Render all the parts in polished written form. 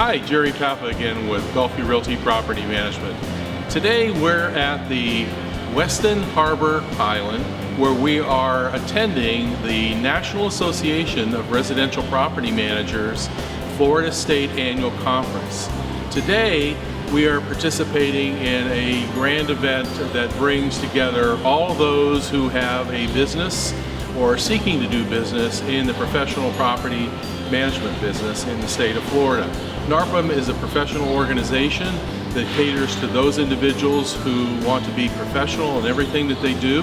Hi, Jerry Pappa again with Gulfview Realty Property Management. Today we're at the Weston Harbor Island where we are attending the National Association of Residential Property Managers Florida State Annual Conference. Today we are participating in a grand event that brings together all those who have a business or are seeking to do business in the professional property management business in the state of Florida. NARPM is a professional organization that caters to those individuals who want to be professional in everything that they do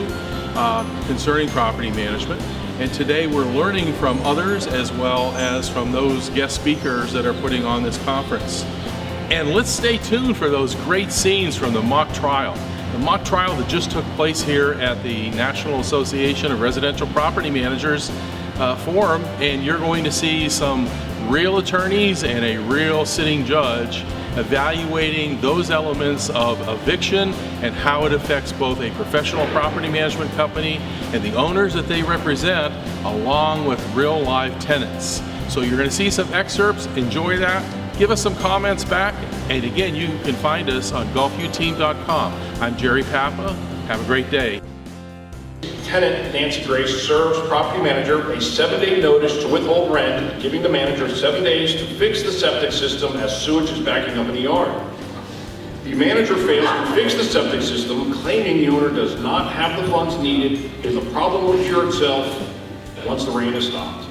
concerning property management. And today we're learning from others as well as from those guest speakers that are putting on this conference. And let's stay tuned for those great scenes from the mock trial. The mock trial that just took place here at the National Association of Residential Property Managers forum, and you're going to see some real attorneys and a real sitting judge evaluating those elements of eviction and how it affects both a professional property management company and the owners that they represent, along with real live tenants. So you're going to see some excerpts. Enjoy that. Give us some comments back, and again, you can find us on GulfviewTeam.com. I'm Jerry Pappa. Have a great day. Tenant Nancy Grace serves property manager a 7-day notice to withhold rent, giving the manager 7 days to fix the septic system as sewage is backing up in the yard. The manager fails to fix the septic system, claiming the owner does not have the funds needed, and the problem will cure itself once the rain has stopped.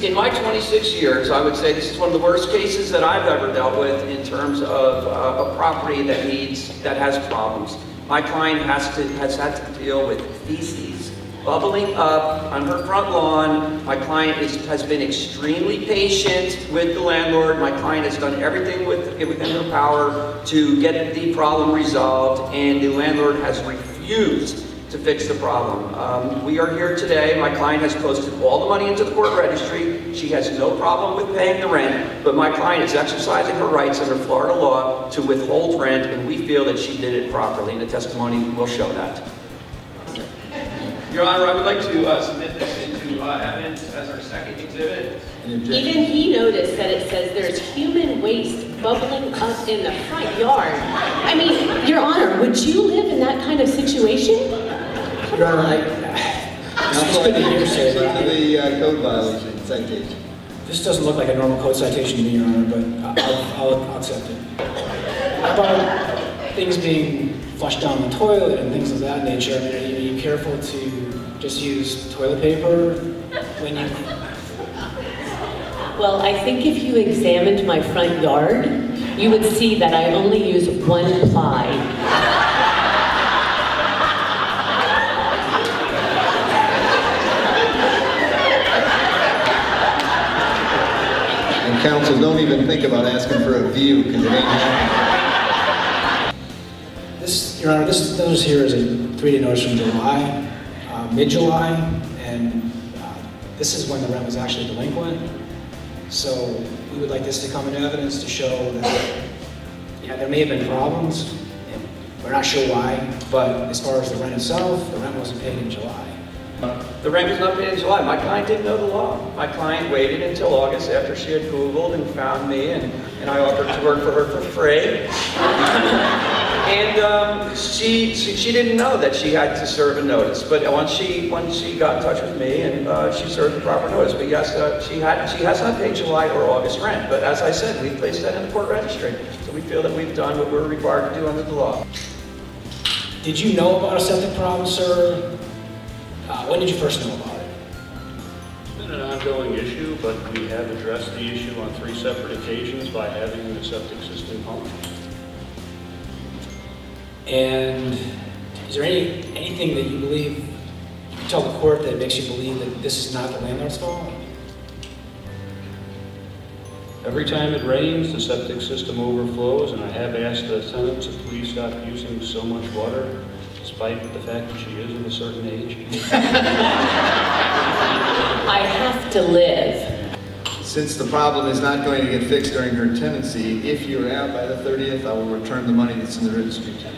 In my 26 years, I would say this is one of the worst cases that I've ever dealt with in terms of a property that has problems. My client has had to deal with feces bubbling up on her front lawn. My client has been extremely patient with the landlord. My client has done everything within her power to get the problem resolved, and the landlord has refused to fix the problem. We are here today. My client has posted all the money into the court registry. She has no problem with paying the rent, but my client is exercising her rights under Florida law to withhold rent, and we feel that she did it properly, and the testimony will show that. Your Honor, I would like to submit this into evidence as our second exhibit. Even he noticed that it says there's human waste bubbling up in the front yard. I mean, Your Honor, would you live in that kind of situation? Your Honor, it's good to hear say that. The code violation citation. This doesn't look like a normal code citation to me, Your Honor, but I'll accept it. How about things being flushed down the toilet and things of that nature? I mean, are you careful to just use toilet paper when you... Well, I think if you examined my front yard, you would see that I only use one ply. And counsel, don't even think about asking for a view because it ain't happening. This, Your Honor, this notice here is a 3-day notice from July, mid-July, and this is when the rent was actually delinquent. So we would like this to come into evidence to show that, yeah, there may have been problems. We're not sure why, but as far as the rent itself, the rent wasn't paid in July. The rent was not paid in July. My client didn't know the law. My client waited until August after she had Googled and found me, and I offered to work for her for free. And she didn't know that she had to serve a notice. But once she got in touch with me, and she served the proper notice. But yes, she has not paid July or August rent. But as I said, we placed that in the court registry. So we feel that we've done what we're required to do under the law. Did you know about a septic problem, sir? When did you first know about it? It's been an ongoing issue, but we have addressed the issue on 3 separate occasions by having the septic system pumped. And is there anything that you believe, you can tell the court that makes you believe that this is not the landlord's fault? Every time it rains, the septic system overflows, and I have asked the tenant to please stop using so much water, despite the fact that she is of a certain age. I have to live. Since the problem is not going to get fixed during her tenancy, if you're out by the 30th, I will return the money that's in the registry to you.